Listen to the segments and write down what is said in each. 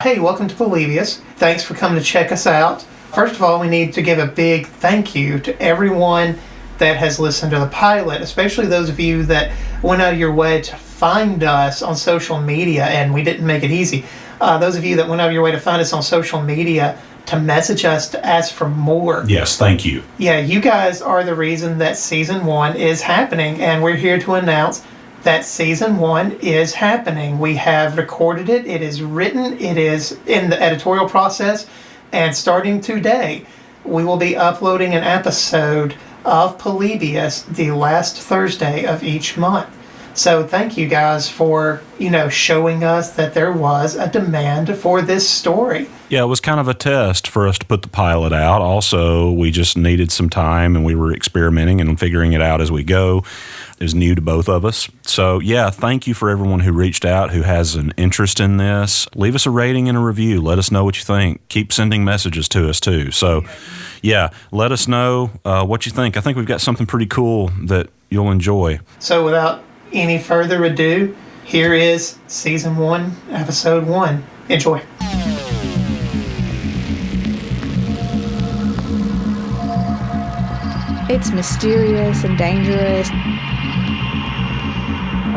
Hey, welcome to Polybius. Thanks for coming to check us out. First of all, we need to give a big thank you to everyone that has listened to the pilot, especially those of you that went out of your way to find us on social media, and we didn't make it easy. Those of you that went out of your way to find us on social media to message us to ask for more. Yes, thank you. Yeah, you guys are the reason that Season 1 is happening, and we're here to announce that Season 1 is happening. We have recorded it, it is written, it is in the editorial process, and starting today, we will be uploading an episode of Polybius the last Thursday of each month. So thank you guys for, showing us that there was a demand for this story. Yeah, it was kind of a test for us to put the pilot out. Also, we just needed some time, and we were experimenting and figuring it out as we go. It was new to both of us. So, yeah, thank you for everyone who reached out, who has an interest in this. Leave us a rating and a review. Let us know what you think. Keep sending messages to us, too. So, yeah, let us know what you think. I think we've got something pretty cool that you'll enjoy. So, without any further ado, here is Season 1, Episode 1. Enjoy. It's mysterious and dangerous.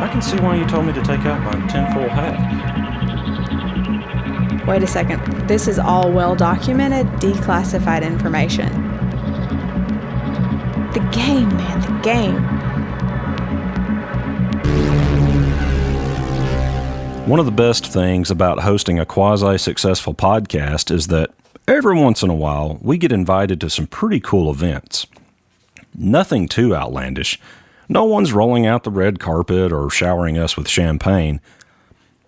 I can see why you told me to take out my tinfoil hat. Wait a second. This is all well-documented, declassified information. The game, man, the game. One of the best things about hosting a quasi-successful podcast is that every once in a while, we get invited to some pretty cool events. Nothing too outlandish. No one's rolling out the red carpet or showering us with champagne.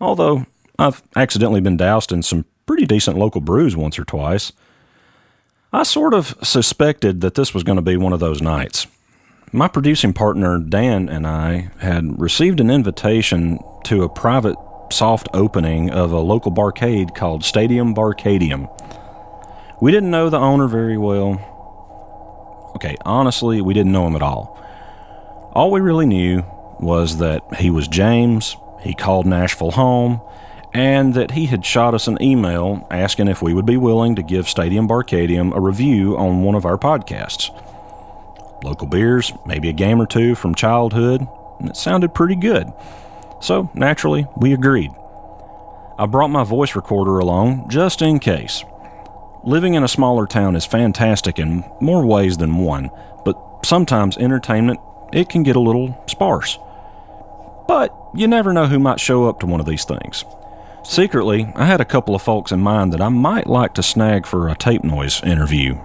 Although, I've accidentally been doused in some pretty decent local brews once or twice. I sort of suspected that this was going to be one of those nights. My producing partner, Dan, and I had received an invitation to a private soft opening of a local barcade called Stadium Barcadium. We didn't know the owner very well. Okay, honestly, we didn't know him at all. All we really knew was that he was James, he called Nashville home, and that he had shot us an email asking if we would be willing to give Stadium Barcadium a review on one of our podcasts. Local beers, maybe a game or two from childhood, and it sounded pretty good. So, naturally, we agreed. I brought my voice recorder along just in case. Living in a smaller town is fantastic in more ways than one, but sometimes entertainment, it can get a little sparse. But you never know who might show up to one of these things. Secretly, I had a couple of folks in mind that I might like to snag for a tape noise interview.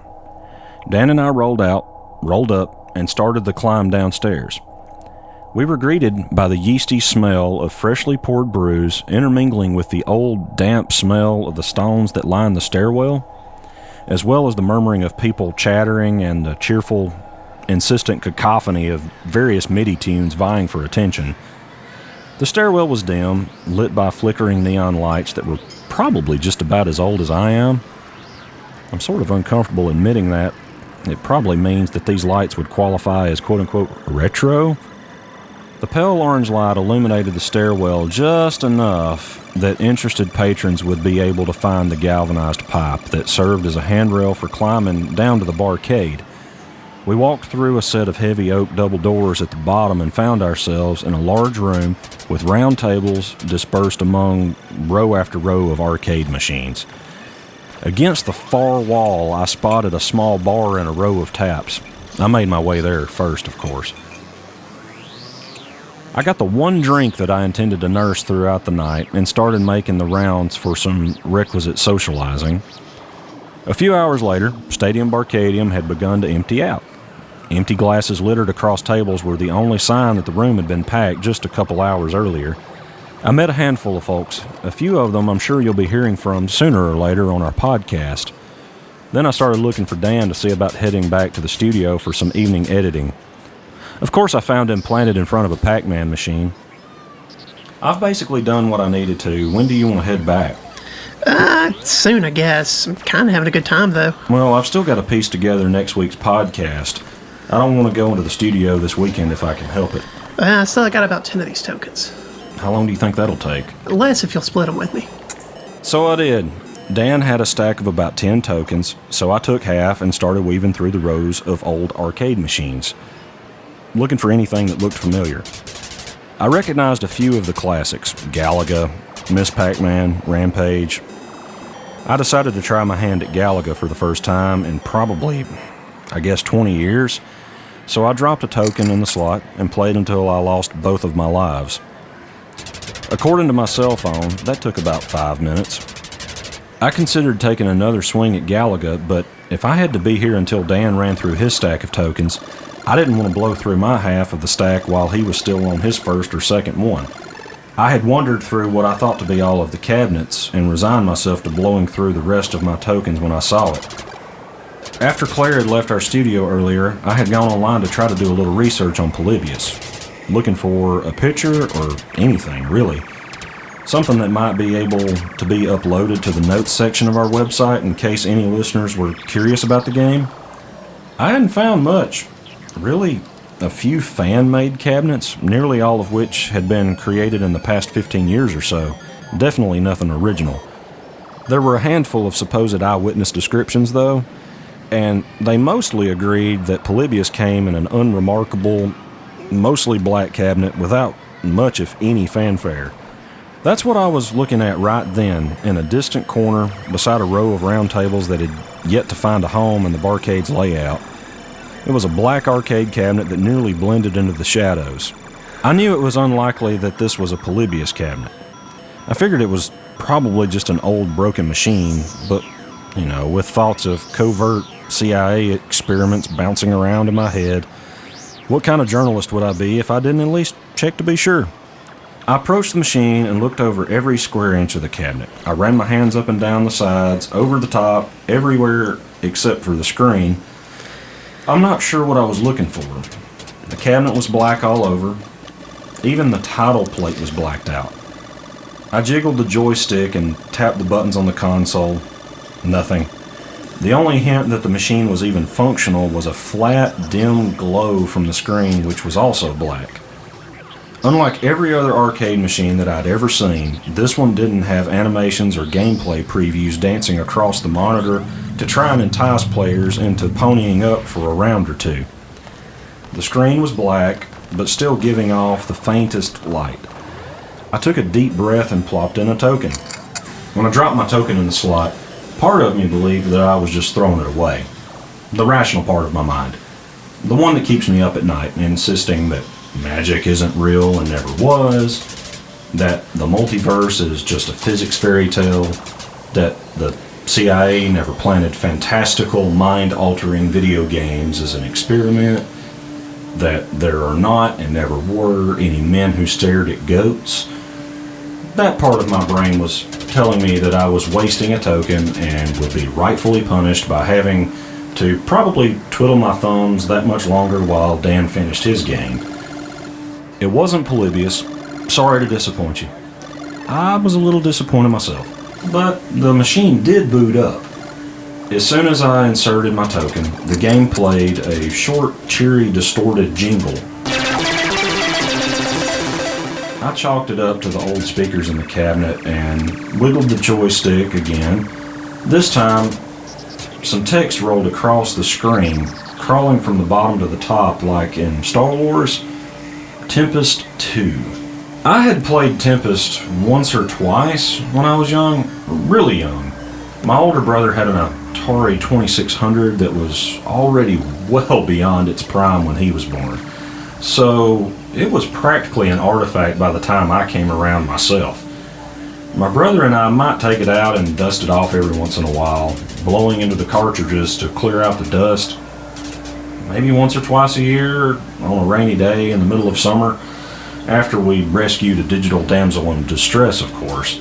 Dan and I rolled up, and started the climb downstairs. We were greeted by the yeasty smell of freshly poured brews intermingling with the old, damp smell of the stones that line the stairwell, as well as the murmuring of people chattering and the cheerful, insistent cacophony of various MIDI tunes vying for attention. The stairwell was dim, lit by flickering neon lights that were probably just about as old as I am. I'm sort of uncomfortable admitting that. It probably means that these lights would qualify as quote-unquote retro. The pale orange light illuminated the stairwell just enough that interested patrons would be able to find the galvanized pipe that served as a handrail for climbing down to the barcade. We walked through a set of heavy oak double doors at the bottom and found ourselves in a large room with round tables dispersed among row after row of arcade machines. Against the far wall, I spotted a small bar and a row of taps. I made my way there first, of course. I got the one drink that I intended to nurse throughout the night and started making the rounds for some requisite socializing. A few hours later, Stadium Barcadium had begun to empty out. Empty glasses littered across tables were the only sign that the room had been packed just a couple hours earlier. I met a handful of folks. A few of them I'm sure you'll be hearing from sooner or later on our podcast. Then I started looking for Dan to see about heading back to the studio for some evening editing. Of course, I found him planted in front of a Pac-Man machine. I've basically done what I needed to. When do you want to head back? Soon, I guess. I'm kind of having a good time, though. Well, I've still got to piece together next week's podcast. I don't want to go into the studio this weekend if I can help it. Still, I got about 10 of these tokens. How long do you think that'll take? Less if you'll split them with me. So I did. Dan had a stack of about 10 tokens, so I took half and started weaving through the rows of old arcade machines, looking for anything that looked familiar. I recognized a few of the classics: Galaga, Miss Pac-Man, Rampage. I decided to try my hand at Galaga for the first time in probably, 20 years, so I dropped a token in the slot and played until I lost both of my lives. According to my cell phone, that took about 5 minutes. I considered taking another swing at Galaga, but if I had to be here until Dan ran through his stack of tokens, I didn't want to blow through my half of the stack while he was still on his first or second one. I had wandered through what I thought to be all of the cabinets and resigned myself to blowing through the rest of my tokens when I saw it. After Claire had left our studio earlier, I had gone online to try to do a little research on Polybius, looking for a picture or anything, really. Something that might be able to be uploaded to the notes section of our website in case any listeners were curious about the game. I hadn't found much. Really, a few fan-made cabinets, nearly all of which had been created in the past 15 years or so. Definitely nothing original. There were a handful of supposed eyewitness descriptions, though, and they mostly agreed that Polybius came in an unremarkable, mostly black cabinet without much, if any, fanfare. That's what I was looking at right then, in a distant corner beside a row of round tables that had yet to find a home in the barcade's layout. It was a black arcade cabinet that nearly blended into the shadows. I knew it was unlikely that this was a Polybius cabinet. I figured it was probably just an old broken machine, but, with thoughts of covert CIA experiments bouncing around in my head, what kind of journalist would I be if I didn't at least check to be sure? I approached the machine and looked over every square inch of the cabinet. I ran my hands up and down the sides, over the top, everywhere except for the screen. I'm not sure what I was looking for. The cabinet was black all over. Even the title plate was blacked out. I jiggled the joystick and tapped the buttons on the console. Nothing. The only hint that the machine was even functional was a flat, dim glow from the screen, which was also black. Unlike every other arcade machine that I'd ever seen, this one didn't have animations or gameplay previews dancing across the monitor to try and entice players into ponying up for a round or two. The screen was black, but still giving off the faintest light. I took a deep breath and plopped in a token. When I dropped my token in the slot, part of me believed that I was just throwing it away. The rational part of my mind. The one that keeps me up at night, insisting that magic isn't real and never was, that the multiverse is just a physics fairy tale, that the CIA never planted fantastical, mind-altering video games as an experiment, that there are not and never were any men who stared at goats. That part of my brain was telling me that I was wasting a token and would be rightfully punished by having to probably twiddle my thumbs that much longer while Dan finished his game. It wasn't Polybius. Sorry to disappoint you. I was a little disappointed myself. But the machine did boot up. As soon as I inserted my token, the game played a short, cheery, distorted jingle. I chalked it up to the old speakers in the cabinet and wiggled the joystick again. This time, some text rolled across the screen, crawling from the bottom to the top like in Star Wars. Tempest 2. I had played Tempest once or twice when I was young, really young. My older brother had an Atari 2600 that was already well beyond its prime when he was born. So it was practically an artifact by the time I came around myself. My brother and I might take it out and dust it off every once in a while, blowing into the cartridges to clear out the dust. Maybe once or twice a year, on a rainy day in the middle of summer, after we rescued a digital damsel in distress, of course.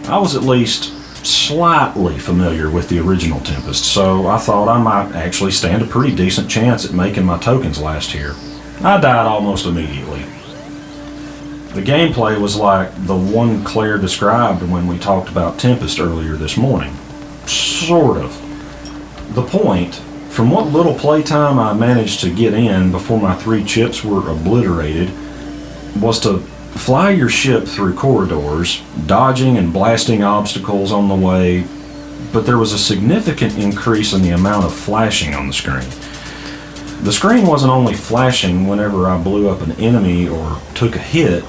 I was at least slightly familiar with the original Tempest, so I thought I might actually stand a pretty decent chance at making my tokens last here. I died almost immediately. The gameplay was like the one Claire described when we talked about Tempest earlier this morning. Sort of. The point, from what little playtime I managed to get in before my 3 chips were obliterated, was to fly your ship through corridors, dodging and blasting obstacles on the way, but there was a significant increase in the amount of flashing on the screen. The screen wasn't only flashing whenever I blew up an enemy or took a hit.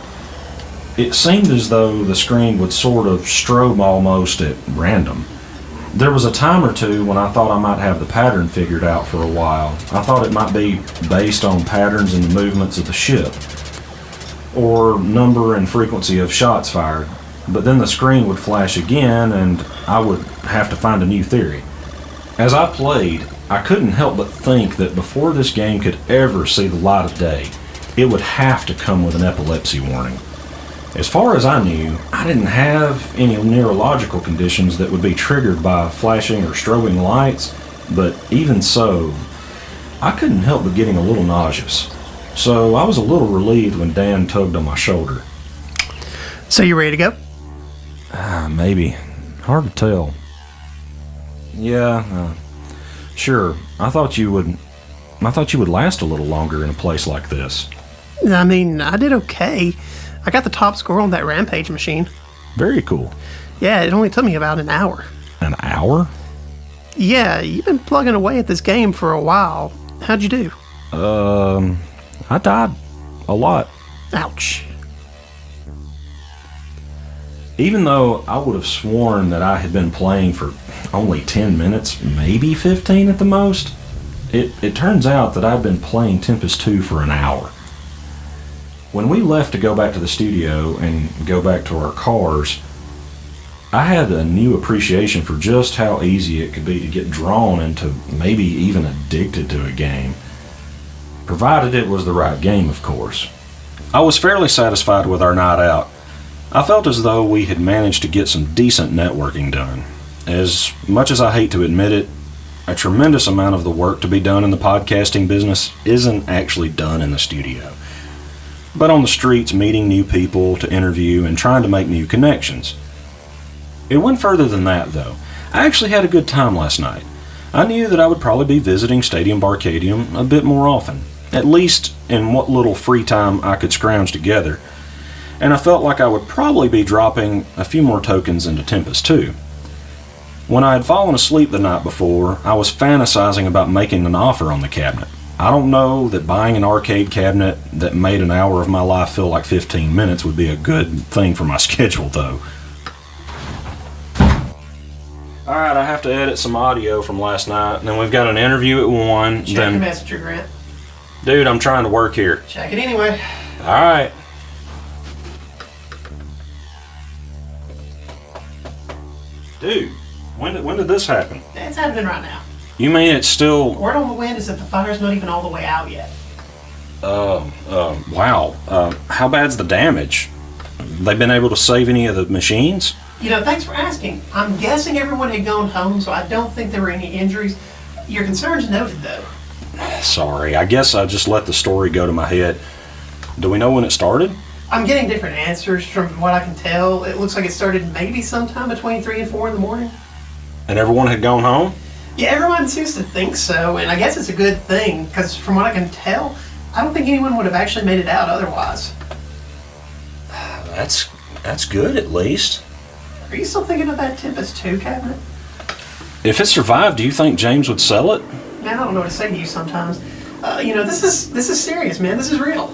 It seemed as though the screen would sort of strobe almost at random. There was a time or two when I thought I might have the pattern figured out for a while. I thought it might be based on patterns in the movements of the ship, or number and frequency of shots fired. But then the screen would flash again and I would have to find a new theory. As I played, I couldn't help but think that before this game could ever see the light of day, it would have to come with an epilepsy warning. As far as I knew, I didn't have any neurological conditions that would be triggered by flashing or strobing lights, but even so, I couldn't help but getting a little nauseous. So I was a little relieved when Dan tugged on my shoulder. So you ready to go? Maybe. Hard to tell. Yeah, sure. I thought you would last a little longer in a place like this. I mean, I did okay. I got the top score on that Rampage machine. Very cool. Yeah, it only took me about an hour. An hour? Yeah, you've been plugging away at this game for a while. How'd you do? I died a lot. Ouch. Even though I would have sworn that I had been playing for only 10 minutes, maybe 15 at the most, it turns out that I'd been playing Tempest 2 for an hour. When we left to go back to the studio and go back to our cars, I had a new appreciation for just how easy it could be to get drawn into, maybe even addicted to a game. Provided it was the right game, of course. I was fairly satisfied with our night out. I felt as though we had managed to get some decent networking done. As much as I hate to admit it, a tremendous amount of the work to be done in the podcasting business isn't actually done in the studio, but on the streets meeting new people to interview and trying to make new connections. It went further than that, though. I actually had a good time last night. I knew that I would probably be visiting Stadium Barcadium a bit more often, at least in what little free time I could scrounge together, and I felt like I would probably be dropping a few more tokens into Tempest too. When I had fallen asleep the night before, I was fantasizing about making an offer on the cabinet. I don't know that buying an arcade cabinet that made an hour of my life feel like 15 minutes would be a good thing for my schedule, though. Alright, I have to edit some audio from last night, and then we've got an interview at 1. Check then... your messenger, Grant. Dude, I'm trying to work here. Check it anyway. Alright. Dude, when did this happen? It's happening right now. You mean it's still... Word on the wind is that the fire's not even all the way out yet. Wow. How bad's the damage? They been able to save any of the machines? You know, thanks for asking. I'm guessing everyone had gone home, so I don't think there were any injuries. Your concern's noted, though. Sorry, I guess I just let the story go to my head. Do we know when it started? I'm getting different answers from what I can tell. It looks like it started maybe sometime between 3 and 4 in the morning. And everyone had gone home? Yeah, everyone seems to think so, and I guess it's a good thing, because from what I can tell, I don't think anyone would have actually made it out otherwise. That's good, at least. Are you still thinking of that Tempest 2 cabinet? If it survived, do you think James would sell it? Man, I don't know what to say to you sometimes. You know, this is serious, man. This is real.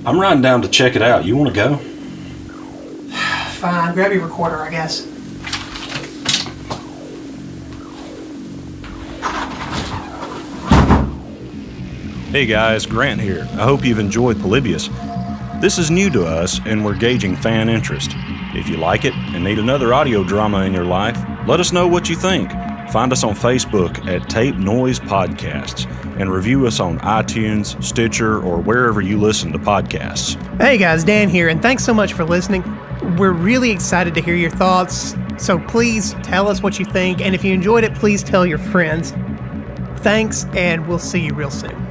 I'm riding down to check it out. You want to go? Fine, grab your recorder, I guess. Hey guys, Grant here. I hope you've enjoyed Polybius. This is new to us and we're gauging fan interest. If you like it and need another audio drama in your life, let us know what you think. Find us on Facebook at Tape Noise Podcasts and review us on iTunes, Stitcher, or wherever you listen to podcasts. Hey guys, Dan here, and thanks so much for listening. We're really excited to hear your thoughts, so please tell us what you think, and if you enjoyed it, please tell your friends. Thanks, and we'll see you real soon.